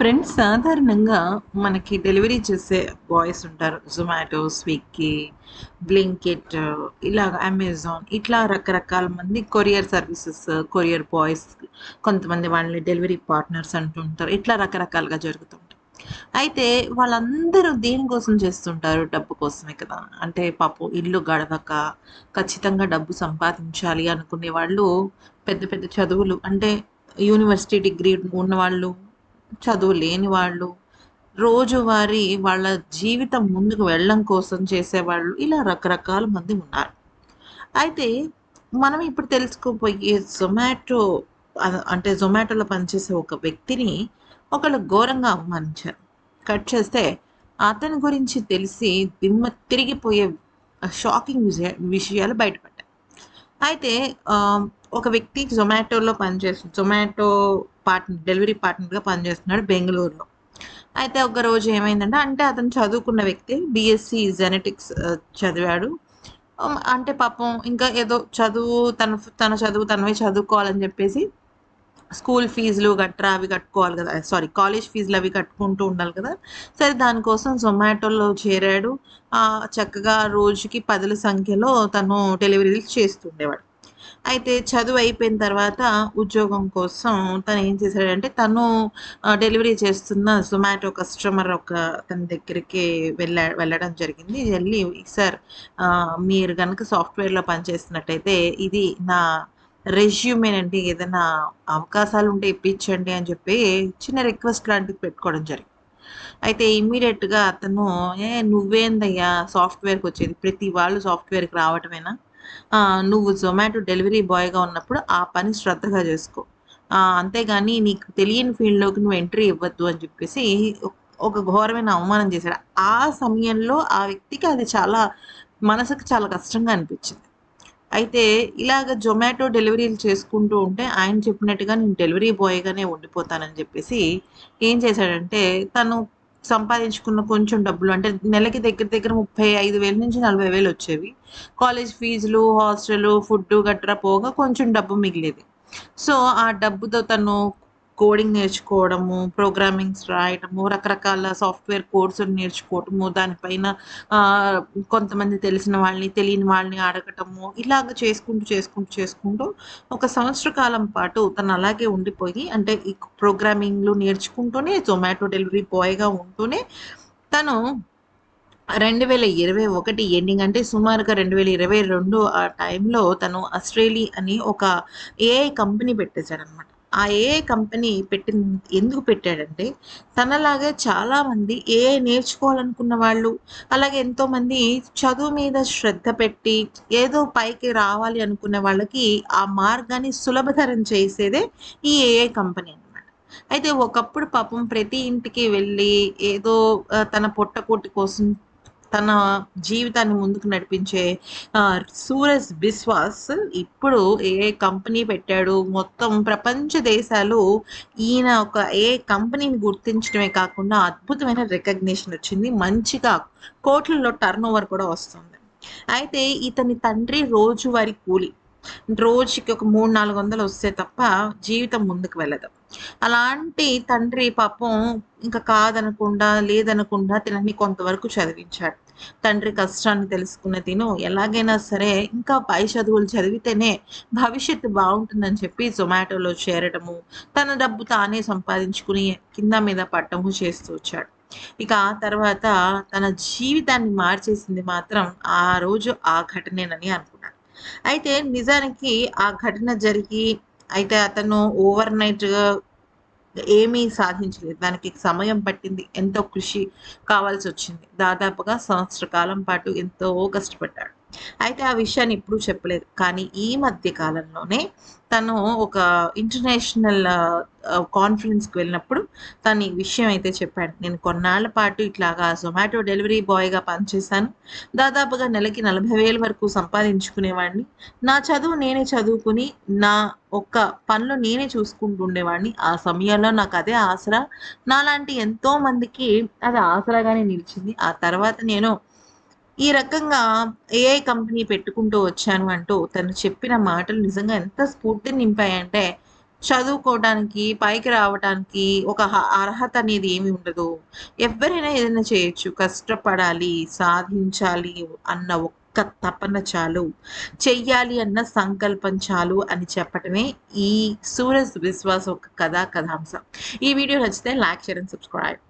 Friends సాధారణంగా మనకి delivery చేసే బాయ్స్ ఉంటారు. జొమాటో, స్విగ్గీ, బ్లింకిట్ ఇలాగ అమెజాన్ ఇట్లా రకరకాల మంది కొరియర్ సర్వీసెస్, కొరియర్ బాయ్స్, కొంతమంది వాళ్ళని డెలివరీ పార్ట్నర్స్ అంటుంటారు. ఇట్లా రకరకాలుగా జరుగుతుంటాయి. అయితే వాళ్ళందరూ దేనికోసం చేస్తుంటారు? డబ్బు కోసమే కదా! అంటే పాపం ఇల్లు గడవక ఖచ్చితంగా డబ్బు సంపాదించాలి అనుకునే వాళ్ళు పెద్ద పెద్ద చదువులు అంటే యూనివర్సిటీ డిగ్రీ ఉన్నవాళ్ళు, చదువు లేని వాళ్ళు, రోజువారీ వాళ్ళ జీవితం ముందుకు వెళ్ళడం కోసం చేసేవాళ్ళు, ఇలా రకరకాల మంది ఉన్నారు. అయితే మనం ఇప్పుడు తెలుసుకోబోయే జొమాటో అంటే జొమాటోలో పనిచేసే ఒక వ్యక్తిని ఒకళ్ళు ఘోరంగా అవమానించారు. కట్ చేస్తే అతని గురించి తెలిసి దిమ్మ తిరిగిపోయే షాకింగ్ విషయాలు బయటపడ్డాయి. అయితే ఒక వ్యక్తి జొమాటో డెలివరీ పార్ట్నర్‌గా పనిచేస్తున్నాడు బెంగుళూరులో. అయితే ఒకరోజు ఏమైందంటే అంటే అతను చదువుకున్న వ్యక్తి బీఎస్సీ జెనెటిక్స్ చదివాడు. అంటే పాపం ఇంకా ఏదో చదువు తన చదువు తనవే చదువుకోవాలని చెప్పేసి స్కూల్ ఫీజులు గట్రా అవి కట్టుకోవాలి కదా! సారీ, కాలేజ్ ఫీజులు అవి కట్టుకుంటూ ఉండాలి కదా! సరే దానికోసం జొమాటోలో చేరాడు. చక్కగా రోజుకి పదుల సంఖ్యలో తను డెలివరీలు చేస్తుండేవాడు. అయితే చదువు అయిపోయిన తర్వాత ఉద్యోగం కోసం తను ఏం చేశాడంటే తను డెలివరీ చేస్తున్న జొమాటో కస్టమర్ తన దగ్గరికి వెళ్ళడం జరిగింది. వెళ్ళి, "సార్, మీరు గనక సాఫ్ట్‌వేర్‌లో పనిచేస్తున్నట్టయితే ఇది నా రెజ్యూమేనండి. ఏదైనా అవకాశాలుంటే ఇప్పించండి" అని చెప్పి చిన్న రిక్వెస్ట్ లాంటిది పెట్టుకోవడం జరిగింది. అయితే ఇమ్మీడియేట్‌గా అతను, నువ్వేందయ్యా సాఫ్ట్‌వేర్‌కొచ్చేది? ప్రతి వాళ్ళు సాఫ్ట్‌వేర్‌కి రావటమేనా? నువ్వు జొమాటో డెలివరీ బాయ్‌గా ఉన్నప్పుడు ఆ పని శ్రద్ధగా జేసుకో. అంతేగాని నీకు తెలియని ఫీల్డ్‌లోకి నువ్వు ఎంట్రీ ఇవ్వద్దు" అని చెప్పేసి ఒక ఘోరమైన అవమానం చేశాడు. ఆ సమయంలో ఆ వ్యక్తికి అది చాలా మనసుకి చాలా కష్టంగా అనిపించింది. అయితే ఇలాగ జొమాటో డెలివరీలు చేసుకుంటూ ఉంటే ఆయన చెప్పినట్టుగా నేను డెలివరీ బాయ్‌గానే ఉండిపోతానని జెప్పేసి ఏం చేశాడంటే, తను సంపాదించుకున్న కొంచెం డబ్బులు అంటే నెలకి దగ్గర దగ్గర 35,000-40,000 వచ్చేవి. కాలేజ్ ఫీజులు, హాస్టలు, ఫుడ్డు గట్రా పోగా కొంచెం డబ్బు మిగిలేది. సో, ఆ డబ్బుతో తను కోడింగ్ నేర్చుకోవడము, ప్రోగ్రామింగ్స్ రాయటము, రకరకాల సాఫ్ట్‌వేర్ కోర్సులు నేర్చుకోవటము, దానిపైన ఆహ్, కొంతమంది తెలిసిన వాళ్ళని, తెలియని వాళ్ళని అడగటము, ఇలాగ చేసుకుంటూ ఒక సంవత్సర కాలం పాటు తను అలాగే ఉండిపోయి అంటే ఈ ప్రోగ్రామింగ్‌లు నేర్చుకుంటూనే జొమాటో డెలివరీ బాయ్‌గా ఉంటూనే తను 2021 ఎండింగ్ అంటే సుమారుగా 2022 ఆ టైంలో తను అస్ట్రేలి అని ఒక ఏఐ కంపెనీ పెట్టేసాడనమాట. ఆ ఏఐ కంపెనీ ఎందుకు పెట్టాడంటే, తనలాగా చాలామంది ఏఐ నేర్చుకోవాలనుకున్న వాళ్ళు, అలాగే ఎంతోమంది చదువు మీద శ్రద్ధ పెట్టి, ఏదో పైకి రావాలి అనుకునే వాళ్ళకి ఆ మార్గాన్ని సులభతరం చేసేదే ఈ ఏఐ కంపెనీ అనమాట. అయితే ఒకప్పుడు పాపం ప్రతి ఇంటికి వెళ్ళి ఏదో తన పొట్టకూటి కోసం తన జీవితాన్ని ముందుకు నడిపించే సూరజ్ బిస్వాస్ ఇప్పుడు ఏఐ కంపెనీ పెట్టాడు. మొత్తం ప్రపంచ దేశాలు ఈయన ఒక ఏఐ కంపెనీని గుర్తించడమే కాకుండా అద్భుతమైన రికగ్నిషన్ వచ్చింది. మంచిగా కోట్లలో టర్నోవర్ కూడా వస్తుంది. అయితే ఇతని తండ్రి రోజువారీ కూలి. రోజుకి ఒక 300, 400 వస్తే తప్ప జీవితం ముందుకు వెళ్ళదు. అలాంటి తండ్రి పాపం ఇంక కాదనకుండా, లేదనకుండా తినని కొంతవరకు చదివించాడు. తండ్రి కష్టాన్ని తెలుసుకున్న తిను ఎలాగైనా సరే ఇంకా పై చదువులు చదివితేనే భవిష్యత్తు బావుంటుందని చెప్పి జొమాటోలో చేరడము, తన డబ్బు తానే సంపాదించుకుని కింద మీద పడ్డము చేస్తూ వచ్చాడు. ఇక ఆ తర్వాత తన జీవితాన్ని మార్చేసింది మాత్రం ఆ రోజు ఆ ఘటనేనని అనుకున్నాను. అయితే నిజానికి ఆ ఘటన జరిగి అయితే అతను ఓవర్‌నైట్‌గా ఏమీ సాధించలేదు. దానికి సమయం పట్టింది. ఎంతో కృషి కావాల్సొచ్చింది. దాదాపుగా సంవత్సర కాలం పాటు ఎంతో కష్టపడ్డాడు. అయితే ఆ విషయాన్ని ఎప్పుడూ చెప్పలేదు. కానీ ఈ మధ్య కాలంలోనే తను ఒక ఇంటర్నేషనల్ కాన్ఫరెన్స్‌కి వెళ్ళినప్పుడు తను ఈ విషయం అయితే చెప్పాడు. నేను కొన్నాళ్ల పాటు ఇట్లాగా జొమాటో డెలివరీ బాయ్‌గా పనిచేశాను. దాదాపుగా నెలకి 40,000 వరకు సంపాదించుకునేవాడిని. నా చదువు నేనే చదువుకుని, నా ఒక్క పనులు నేనే చూసుకుంటూ ఉండేవాడిని. ఆ సమయంలో నాకదే ఆసరా. నాలాంటి ఎంతో మందికి అది ఆసరాగానే నిలిచింది. ఆ తర్వాత నేను ఈ రకంగా ఏఐ కంపెనీ పెట్టుకుంటూ వచ్చాను అంటూ తను చెప్పిన మాటలు నిజంగా ఎంత స్ఫూర్తిని నింపాయంటే, చదువుకోవటానికి, పైకి రావటానికి ఒక అర్హత అనేది ఏమి ఉండదు. ఎవ్వరైనా ఏదైనా చేయొచ్చు. కష్టపడాలి, సాధించాలి అన్న ఒక్క తపన చాలు. చెయ్యాలి అన్న సంకల్పం చాలు అని చెప్పటమే ఈ 'సూరజ్ విశ్వాస్' ఒక కథాంశం. ఈ వీడియో నచ్చితే లైక్, షేర్ అండ్ సబ్స్క్రైబ్.